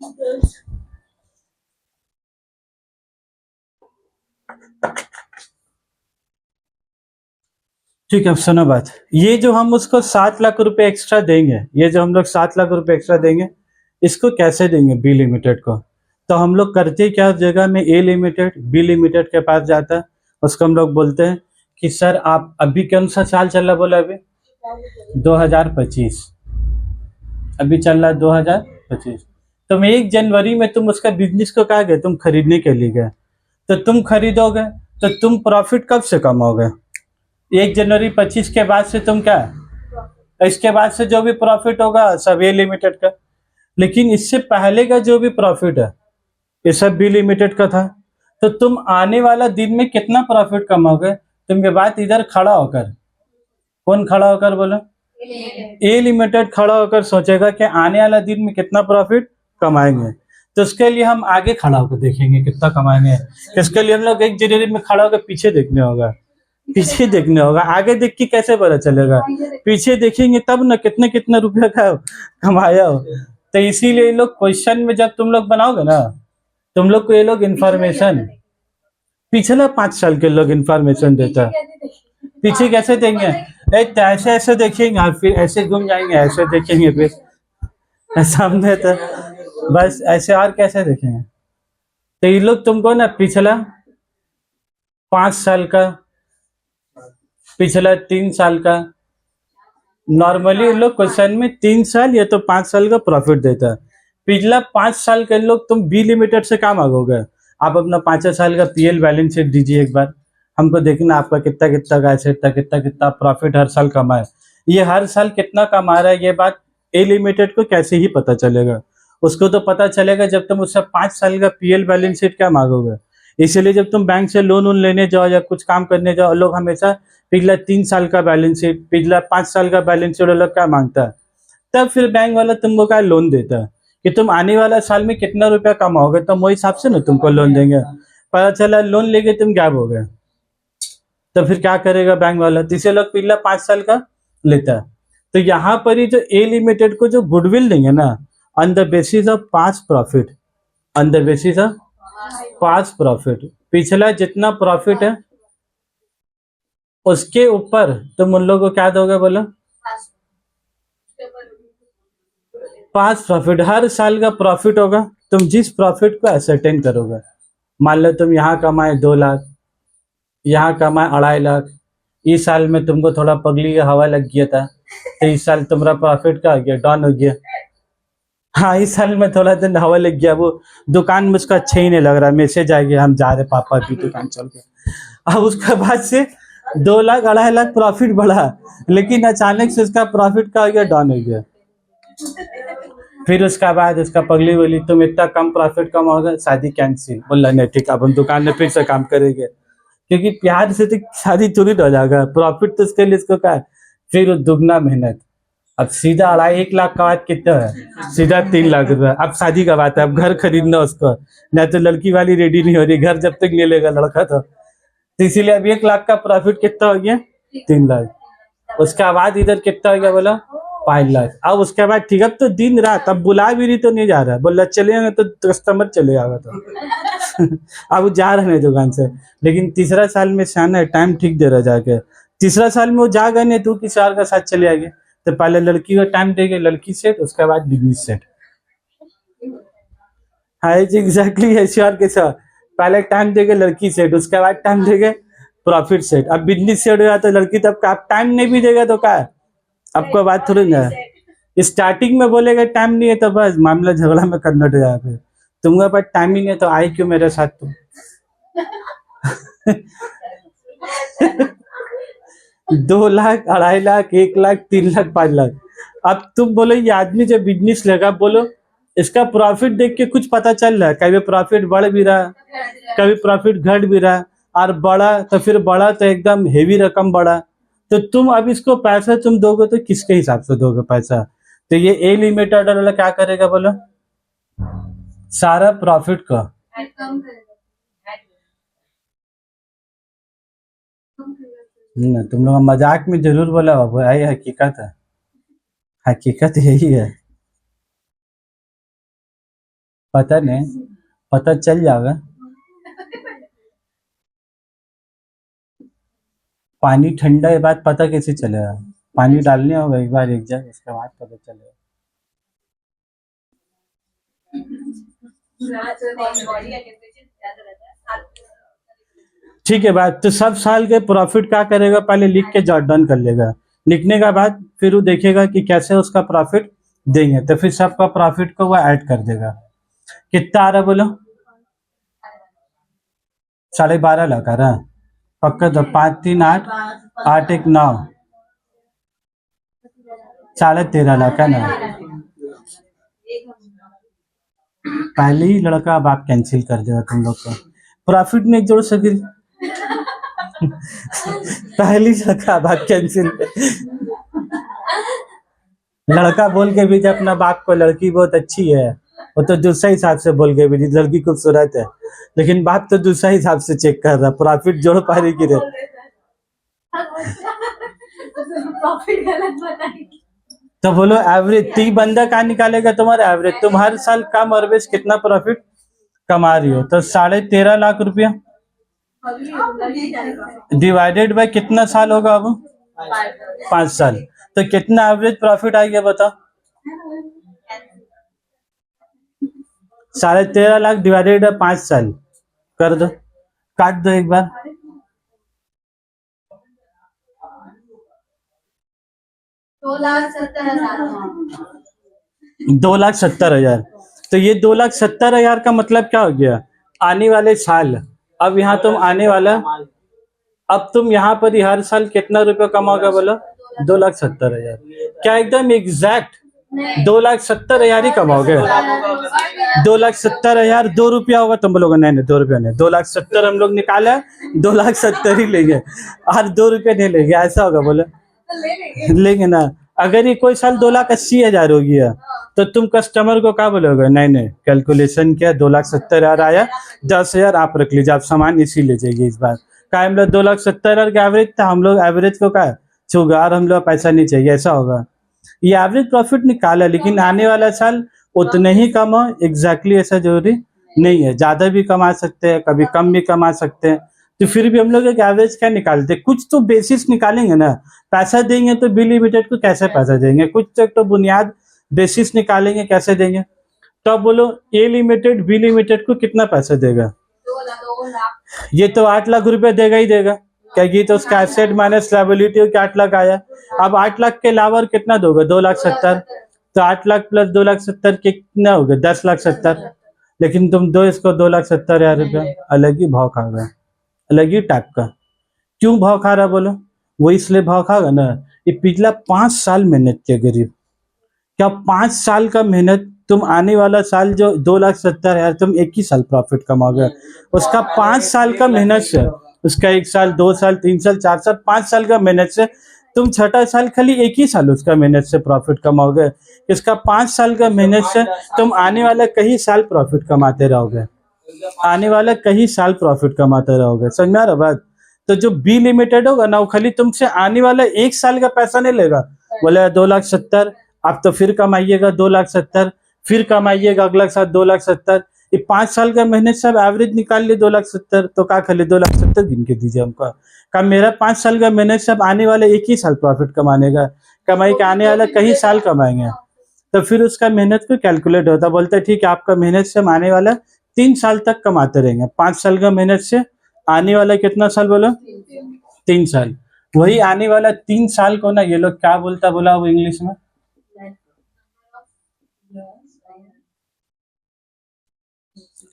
ठीक है, अब सुनो बात। ये जो हम उसको 7 लाख रुपए एक्स्ट्रा देंगे, ये जो हम लोग 7 लाख रुपए एक्स्ट्रा देंगे, इसको कैसे देंगे? बी लिमिटेड को। तो हम लोग करते क्या उस जगह में? ए लिमिटेड बी लिमिटेड के पास जाता है, उसको हम लोग बोलते हैं कि सर आप अभी कौन सा साल चल रहा, बोला अभी 2025, अभी चल रहा है 2025। तुम 1 जनवरी में तुम उसका बिजनेस को कहा गए, तुम खरीदने के लिए गए, तो तुम खरीदोगे तो तुम प्रॉफिट कब से कमाओगे? 1 जनवरी 25 के बाद से तुम क्या, इसके बाद से जो भी प्रॉफिट होगा सब ए लिमिटेड का। लेकिन इससे पहले का जो भी प्रॉफिट है ये सब बी लिमिटेड का था। तो तुम आने वाला दिन में कितना प्रॉफिट कमाओगे? तुम ये बात इधर खड़ा होकर, कौन खड़ा होकर बोलो? ए लिमिटेड खड़ा होकर सोचेगा कि आने वाला दिन में कितना प्रॉफिट कमाएंगे। तो उसके लिए हम आगे खड़ा होकर देखेंगे कितना कमाएंगे। इसके लिए हम लोग 1 जनवरी में खड़ा होकर पीछे देखने होगा, पीछे देखने होगा। आगे देख के कैसे पता चलेगा? पीछे देखेंगे तब ना कितने कितने रुपया का कमाया हो। तो इसीलिए ये लोग क्वेश्चन में जब तुम लोग बनाओगे ना, तुम लोग को ये लोग इन्फॉर्मेशन पिछला 5 साल के लोग इन्फॉर्मेशन देता है। पीछे कैसे देंगे? तो ऐसे ऐसे देखेंगे और फिर ऐसे घूम जाएंगे, ऐसे देखेंगे फिर सामने, तो बस ऐसे और कैसे देखेंगे? तो ये लोग तुमको ना पिछला 5 साल का, पिछला 3 साल का, नॉर्मली लोग क्वेश्चन में 3 साल या तो 5 साल का प्रॉफिट देता है। पिछला 5 साल के लोग तुम बी लिमिटेड से क्या मांगोगे? आप अपना 5 साल का पीएल बैलेंस शीट दीजिए एक बार, हमको देखना आपका कितना कितना का एसेट था, कितना कितना प्रॉफिट हर साल कमाए। ये हर साल कितना कमा रहा है ये बात ए लिमिटेड को कैसे ही पता चलेगा? उसको तो पता चलेगा जब तुम उससे 5 साल का पीएल बैलेंस शीट क्या मांगोगे। इसीलिए जब तुम बैंक से लोन वोन लेने जाओ या कुछ काम करने जाओ, लोग हमेशा पिछला 3 साल का बैलेंस शीट, पिछला 5 साल का बैलेंस शीट लोग क्या मांगता है। तब फिर बैंक वाला तुमको क्या लोन देता है कि तुम आने वाला साल में कितना रुपया कमाओगे, तो वही हिसाब से ना तुमको लोन देंगे। पता चला लोन लेके तुम गायब हो गए, तो फिर क्या करेगा बैंक वाला? तीसरे लोग पिछला 5 साल का लेता है। तो यहाँ पर ही जो ए लिमिटेड को जो गुडविल देंगे ना, on the basis of past profit, on the basis of past profit, पिछला जितना प्रॉफिट है उसके ऊपर तुम उन लोगों को क्या दोगे बोलो? Past profit. हर साल का प्रॉफिट होगा, तुम जिस प्रॉफिट को एसरटेन करोगे। मान लो तुम यहाँ कमाए 2 लाख, यहाँ कमाए 2.5 लाख, इस साल में तुमको थोड़ा पगली का हवा लग गया था, तो इस साल तुम्हारा प्रॉफिट क्या हो गया? डाउन हो गया। हाँ, इस साल में थोड़ा दिन हवा लग गया, वो दुकान में उसका अच्छा ही नहीं लग रहा, मैसेज आ गया हम जा रहे पापा की दुकान चल के। अब उसके बाद से 2 लाख 2.5 लाख प्रॉफिट बढ़ा, लेकिन अचानक से उसका प्रॉफिट क्या हो गया? डाउन हो गया। फिर उसका बाद उसका पगली बोली तुम इतना कम प्रॉफिट कमाओगे, शादी कैंसिल। बोला नहीं ठीक, अब हम दुकान में फिर से काम करेंगे, क्योंकि प्यार से तो शादी चोरी हो जाएगा, प्रॉफिट तो उसके लिए इसको क्या है? फिर दुगना मेहनत। अब सीधा 2.5 1 लाख का बात कितना है? सीधा 3 लाख रुपया। अब शादी का बात है, अब घर खरीदना उसको, नहीं तो लड़की वाली रेडी नहीं हो रही, घर जब तक ले लेगा लड़का तो इसीलिए अब 1 लाख का प्रॉफिट कितना हो गया? 3 लाख। उसके बाद इधर कितना हो गया बोला? 5 लाख। अब उसके बाद ठीक, अब तो दिन रात, अब बुला भी रही तो नहीं जा रहा, बोला चलेगा तो कस्टमर चले जाएगा तो अब वो जा रहे हैं दुकान से। लेकिन तीसरा साल में शाना है, टाइम ठीक दे रहा जाके। तीसरा साल में वो जाएगा नहीं, तू किसी और के साथ चले आएगी। तो पहले लड़की को टाइम देंगे, लड़की सेट, उसके बाद बिजनेस सेट। हाँ एग्जैक्टली ऐसे और के साथ पहले टाइम देंगे लड़की सेट, उसके बाद टाइम देंगे प्रॉफिट सेट। अब बिजनेस सेट हो गया तो लड़की तब का आप टाइम नहीं भी देगा तो क्या है? आपको बात थोड़ी ना है। स्टार्टिंग में बोलेगा टाइम नहीं है तो बस मामला झगड़ा में कन्वर्ट हो जाएगा। फिर तुम्हारे पास टाइमिंग है तो आई क्यों मेरे साथ तुम? 2 लाख 2.5 लाख 1 लाख 3 लाख 5 लाख। अब तुम बोलो ये आदमी जब बिजनेस लेगा, बोलो इसका प्रॉफिट देख के कुछ पता चल रहा है? कभी प्रॉफिट बढ़ भी रहा, कभी प्रॉफिट घट भी रहा, और बढ़ा तो फिर बढ़ा तो एकदम हेवी रकम बढ़ा। तो तुम अब इसको पैसा तुम दोगे तो किसके हिसाब से दोगे पैसा? तो ये ए लिमिटेड वाला क्या करेगा बोलो? सारा प्रॉफिट का ना, तुम लोग मजाक में जरूर बोला बाबू, यही हकीकत है, हकीकत यही है। पता नहीं, पता चल जाएगा। पानी ठंडा के बाद पता कैसे चलेगा? पानी डालने होगा एक बार एक जगह, उसके बाद पता चलेगा। ठीक है बात, तो सब साल के प्रॉफिट क्या करेगा, पहले लिख के जॉट डाउन कर लेगा। लिखने के बाद फिर वो देखेगा कि कैसे उसका प्रॉफिट देंगे, तो फिर सबका प्रॉफिट को वो ऐड कर देगा। कितना आ रहा बोलो? 12.5 लाख आ रहा है पक्का? तो 5 3 8, 8 1 9, 13.5 लाख है ना? पहले ही लड़का, अब आप कैंसिल कर देगा तुम लोग को, प्रॉफिट नहीं जोड़ सके। पहली लड़का बात कैंसिल। लड़का बोल के भी अपना बाप को लड़की बहुत अच्छी है, वो तो दूसरा हिसाब से बोल के भी लड़की खूबसूरत है, लेकिन बाप तो दूसरा हिसाब से चेक कर रहा, प्रॉफिट जोड़ पा रही कि नहीं। तो बोलो एवरेज, 3 बंदा कहाँ निकालेगा तुम्हारा एवरेज? तुम हर साल कम और बेश कितना प्रॉफिट कमा रही हो, तो 13.5 लाख रुपया डिवाइडेड बाय कितना साल होगा अब? 5 साल। तो कितना एवरेज प्रॉफिट आ गया बताओ? 13.5 लाख डिवाइडेड बाय 5 साल कर दो, काट दो एक बार। 2,70,000। तो ये 2,70,000 का मतलब क्या हो गया? आने वाले साल, अब यहाँ तुम आने वाला, अब तुम यहाँ पर ही हर साल कितना रुपया कमाओगे बोलो? 2,70,000। क्या एकदम एग्जैक्ट 2,70,000 ही कमाओगे? 2,70,000 2 रुपया होगा तुम बोलोगे? नहीं नहीं, 2 रुपया नहीं, 2,70,000 हम लोग निकाले, 2,70,000 ही लेंगे और 2 रुपये नहीं लेंगे, ऐसा होगा बोलो? लेंगे ना। अगर ये कोई साल 2,80,000 हो गया तो तुम कस्टमर को क्या बोलोगे? नहीं नहीं, कैलकुलेशन किया, 2,70,000 आया, 10,000 आप रख लीजिए, आप सामान इसी ले जाइए इस बार। क्या हम लोग 2,70,000 का एवरेज था, हम लोग एवरेज को क्या छूगा और हम लोग पैसा नहीं चाहिए, ऐसा होगा? ये एवरेज प्रॉफिट निकाला, लेकिन आने वाला साल उतने ही कमाओ, एग्जैक्टली ऐसा जरूरी नहीं है, ज्यादा भी कमा सकते हैं, कभी कम भी कमा सकते हैं। तो फिर भी हम लोग एक एवरेज क्या निकालते हैं, कुछ तो बेसिस निकालेंगे ना। पैसा देंगे तो बी लिमिटेड को कैसे पैसा देंगे, कुछ तो बुनियाद बेसिस निकालेंगे, कैसे देंगे? तो अब बोलो ए लिमिटेड बी लिमिटेड को कितना पैसा देगा? ये तो 8 लाख रुपए देगा ही देगा, क्या ये तो उसका एसेट माइनस लायबिलिटी के 8 लाख आया। अब 8 लाख के अलावा और कितना दोगे? 2,70,000। तो 8 लाख प्लस 2,70,000 कितना हो गया? 10,70,000। लेकिन तुम दो इसको 2,70,000 रुपया, अलग ही भाव खा गए, अलग ही टाइप का। क्यों भाव खा रहा बोलो? वो इसलिए भाव खागा ना, ये पिछला 5 साल मेहनत किया गरीब। क्या 5 साल का मेहनत, तुम आने वाला साल जो 2,70,000 तुम एक ही साल प्रॉफिट कमाओगे, उसका 5 साल का मेहनत से, उसका 1 साल 2 साल 3 साल 4 साल 5 साल का मेहनत से, तुम छठा साल खाली एक ही साल उसका मेहनत से प्रॉफिट कमाओगे। इसका 5 साल का मेहनत से तुम आने वाला कई साल प्रॉफिट कमाते रहोगे, आने वाला कई साल प्रॉफिट कमाते रहोगे। समझ में आ रहा बात? तो जो बी लिमिटेड होगा ना, वो खाली तुमसे आने वाला 1 साल का पैसा नहीं लेगा, बोले 2,70,000, आप तो फिर कमाइएगा 2,70,000, फिर कमाइएगा अगला साल 2,70,000, ये 5 साल का मेहनत सब एवरेज निकाल लिए 2,70,000, तो क्या खाली 2,70,000 गिन के दीजिए हमको? का मेरा 5 साल का मेहनत सब आने वाले एक ही साल प्रॉफिट कमाने का, कमाई के आने वाला कई साल कमाएंगे। तो फिर उसका मेहनत को कैलकुलेट होता, बोलते ठीक है आपका मेहनत से हम आने वाला 3 साल तक कमाते रहेंगे। 5 साल का मेहनत से आने वाला कितना साल बोलो? 3 साल। वही आने वाला 3 साल को ना ये लोग क्या बोलता, बोला वो इंग्लिश में,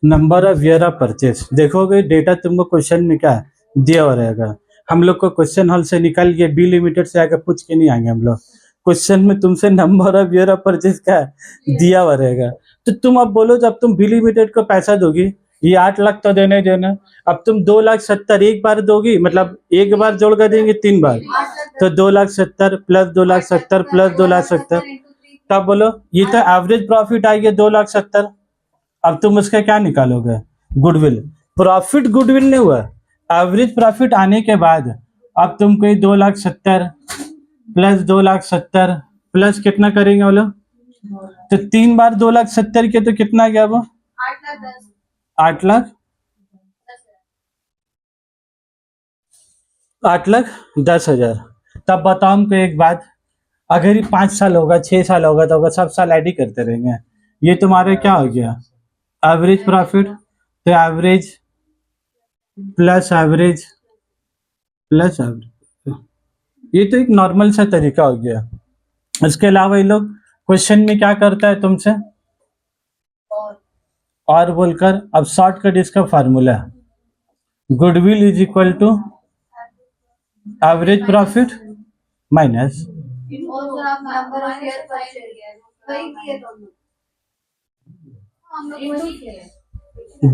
number of year of purchase. देखोगे डेटा तुमको क्वेश्चन में क्या दिया हुआ रहेगा, हम लोग को क्वेश्चन हॉल से निकल के बी लिमिटेड से आकर पूछ के नहीं आएंगे हम लोग, क्वेश्चन में तुमसे number of year of purchase क्या दिया हुआ रहेगा। तो तुम अब बोलो, जब तुम बी लिमिटेड को पैसा दोगी, ये 8 लाख तो देने देना, अब तुम 2,70,000 एक बार दोगी, मतलब एक बार जोड़ कर देंगे 3 बार, तो 2,70,000 प्लस 2,70,000 प्लस 2,70,000, तब बोलो ये तो एवरेज प्रॉफिट आ गया 2,70,000। अब तुम उसका क्या निकालोगे? गुडविल। प्रॉफिट गुडविल नहीं हुआ, एवरेज प्रॉफिट आने के बाद अब तुम कोई 2,70,000 प्लस 2,70,000 प्लस कितना करेंगे बोलो? तो 3 बार 2,70,000 के तो कितना गया वो? 8 लाख 8,10,000। तब बताओ हमको एक बात, अगर ये 5 साल होगा 6 साल होगा तो होगा, सब साल ऐड ही करते रहेंगे। ये तुम्हारे क्या हो गया, एवरेज प्रॉफिट। तो average plus average plus average, ये तो एक नॉर्मल सा तरीका हो गया। इसके अलावा ये लोग क्वेश्चन में क्या करता है तुमसे, और बोलकर, अब शॉर्टकट इसका फार्मूला है, goodwill is equal to average profit minus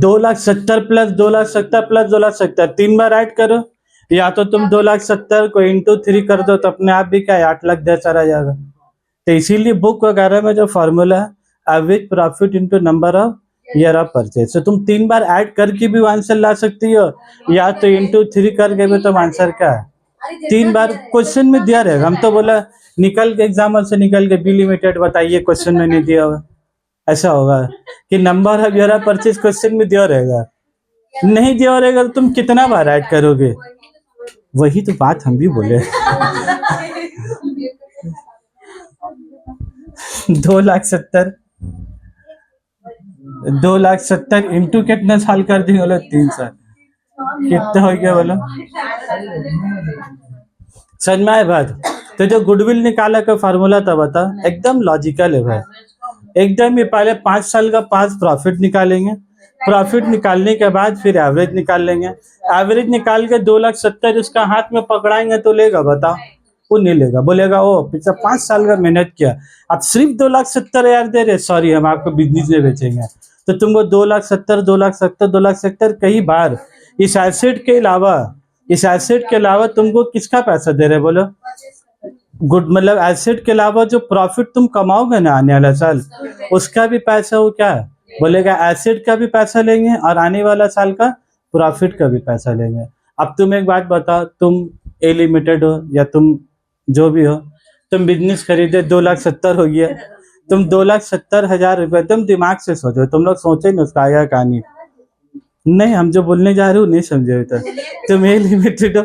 2,70,000 plus 2,70,000 plus 2,70,000, 3 बार ऐड करो, या तो तुम 2,70,000 को इंटू 3 कर दो तो अपने आप भी क्या है 8,10,000 आ जाएगा। तो इसीलिए बुक वगैरह में जो फॉर्मूला है average profit into number of year of purchase, तो तुम 3 बार ऐड करके भी आंसर ला सकती हो, या तो इंटू 3 करके भी तुम आंसर क्या है 3 बार क्वेश्चन में दिया रहेगा। हम तो बोला निकल के एग्जाम्पल से निकल के बी लिमिटेड बताइए, क्वेश्चन में नहीं दिया हुआ, ऐसा होगा कि number of year of purchase question में दिया रहेगा, नहीं दिया रहेगा तो तुम कितना बार ऐड करोगे। वही तो बात हम भी बोले 2,70,000 2,70,000 इंटू कितने साल कर दिए बोलो 3 साल, कितना हो गया बोलो, समझ में आए बात। तो जो गुडविल निकाला का फार्मूला था बता, एकदम लॉजिकल है भाई, एकदम ही पहले 5 साल का पास प्रॉफिट निकालेंगे, प्रॉफिट निकालने के बाद फिर एवरेज निकाल लेंगे, एवरेज निकाल के 2,70,000 उसका हाथ में पकड़ाएंगे तो लेगा बताओ, वो नहीं लेगा, बोलेगा ओ पिछले 5 साल का मेहनत किया, अब सिर्फ 2,70,000 दे रहे, सॉरी हम आपको बिजनेस में बेचेंगे, तो तुमको 2,70,000 2,70,000 2,70,000 कई बार इस एसेट के अलावा, इस एसेट के अलावा तुमको किसका पैसा दे रहे बोलो, गुड मतलब एसेट के अलावा जो प्रॉफिट तुम कमाओगे ना आने वाला साल, उसका भी पैसा हो क्या है बोलेगा, एसेट का भी पैसा लेंगे और आने वाला साल का प्रॉफिट का भी पैसा लेंगे। अब तुम एक बात बताओ, तुम ए लिमिटेड हो या तुम जो भी हो, तुम बिजनेस खरीदे 2,70,000 हो गया, तुम 2,70,000 रुपए तुम दिमाग से सोचो, तुम लोग सोचे ना उसका आया कहानी, नहीं हम जो बोलने जा रहे हो नहीं समझे तो, तुम ए लिमिटेड हो,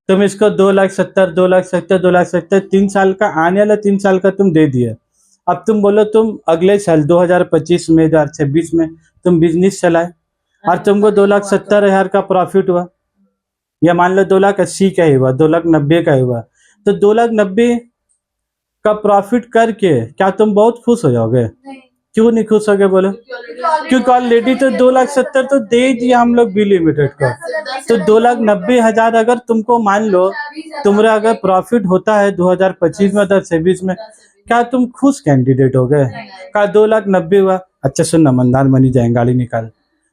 तुम इसको 2,70,000 2,70,000 2,70,000 3 साल का आने वाला 3 साल का तुम दे दिया। अब तुम बोलो तुम अगले साल 2025 में 2026 में तुम बिजनेस चलाए और तुमको 2,70,000 का प्रॉफिट हुआ, या मान लो 2,80,000 का ही हुआ, 2,90,000 का ही हुआ, तो 2,90,000 का प्रॉफिट करके क्या तुम बहुत खुश हो जाओगे, क्यों नहीं खुश हो गए बोलो, क्योंकि ऑलरेडी तो 2,70,000 तो दे दिया हम लोग बी लिमिटेड को, तो 2,90,000 अगर तुमको मान लो तुम्हारा अगर प्रॉफिट होता है 2025 में 2026 में, क्या तुम खुश कैंडिडेट हो गए, क्या 2,90,000 हुआ, अच्छा सुनना मंदार मनी जाएंगे गाड़ी निकाल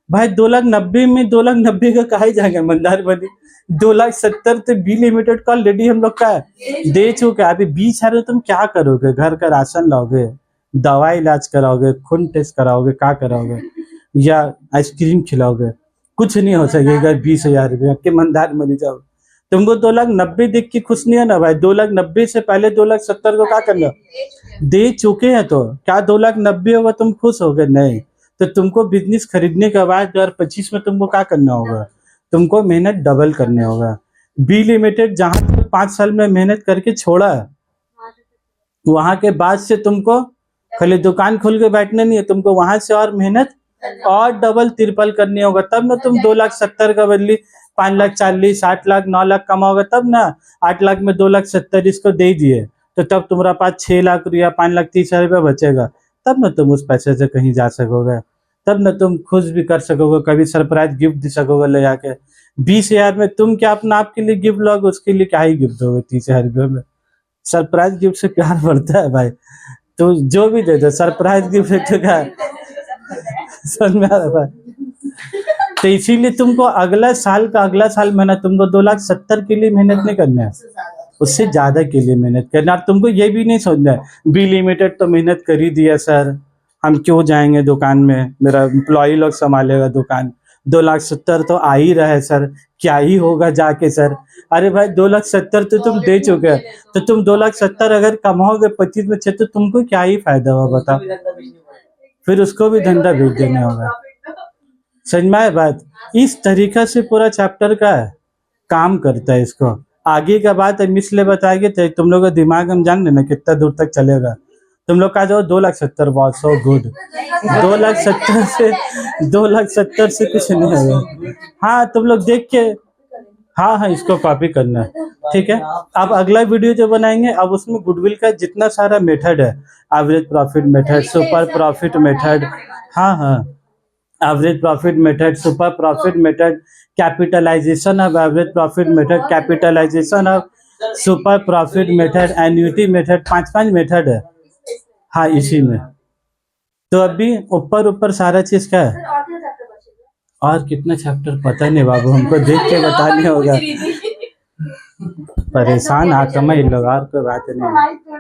भाई, 2,90,000 में 2,90,000 का कहा जाएगा मंदार मनी, 2,70,000 तो बी लिमिटेड का ऑलरेडी हम लोग का दे चुका है, अभी 20,000 तुम क्या करोगे, घर का राशन लाओगे, दवा इलाज कराओगे, खून टेस्ट कराओगे, क्या कराओगे, या आइसक्रीम खिलाओगे, कुछ नहीं हो सकेगा 20,000 रुपये के मंदार मनी जाओ। तुमको 2,90,000 देख के खुश नहीं है ना भाई, 2,90,000 से पहले 2,70,000 को क्या करना दे चुके हैं, तो क्या 2,90,000 होगा तुम खुश हो गए, नहीं, तो तुमको बिजनेस खरीदने के बाद 2025 में तुमको क्या करना होगा, तुमको मेहनत डबल करने होगा। बी लिमिटेड जहां 5 साल में मेहनत करके छोड़ा है, वहां के बाद से तुमको खाली दुकान खोल के बैठने नहीं है, तुमको वहां से और मेहनत और डबल तिरपल करनी होगा, तब ना तुम 2,70,000 का बदली 5,40,000 8,00,000 9,00,000 कमाओगे, तब ना 8 लाख में 2,70,000 इसको दे दिए, तो तब तुम्हारा पास 6 लाख रुपया 5,30,000 रुपया बचेगा, तब ना तुम उस पैसे से कहीं जा सकोगे, तब ना तुम खुश भी कर सकोगे, कभी सरप्राइज गिफ्ट दे सकोगे ले जाके। 20,000 में तुम क्या अपना आपके लिए गिफ्ट लोगे, उसके लिए क्या ही गिफ्ट दोगे 30,000 रुपये में, सरप्राइज गिफ्ट से प्यार बढ़ता है भाई, तो जो भी दे दो सरप्राइज गिफ्ट तो क्या समझ में आ रहा है। तो इसीलिए तुमको अगला साल मेहनत तुमको 2,70,000 के लिए मेहनत नहीं करना है, उससे ज्यादा के लिए मेहनत करना, और तुमको ये भी नहीं सोचना है बी लिमिटेड तो मेहनत कर ही दिया सर, हम क्यों जाएंगे दुकान में, मेरा एम्प्लॉय लोग संभालेगा दुकान, 2,70,000 तो आ ही रहा है सर, क्या ही होगा जाके सर, अरे भाई 2,70,000 तो तुम दे चुके हैं, तो तुम 2,70,000 अगर कमाओगे 25 में 6 तो तुमको क्या ही फायदा हुआ बताओ, फिर उसको भी धंधा भेज देना होगा। समझ में आया बात? इस तरीका से पूरा चैप्टर का काम करता है। इसको आगे का बात हम इसलिए बताएंगे तो तुम लोग का दिमाग हम जान लेना कितना दूर तक चलेगा। तुम लोग का जो 2,70,000 बहुत सो गुड, 2,70,000 से कुछ नहीं होगा। हाँ तुम लोग देख के हाँ इसको कॉपी करना है, ठीक है। अब अगला वीडियो जो बनाएंगे अब उसमें गुडविल का जितना सारा मेथड है, average profit method, super profit method, हाँ average profit method, super profit method, capitalization of average profit method, capitalization of super profit method, annuity method, 5 method है। हाँ इसी में तो अभी ऊपर सारा चीज क्या है। और कितना चैप्टर पता नहीं बाबू, हमको देख के बताने होगा। परेशान आत्मा इन लोग, और कोई बात नहीं।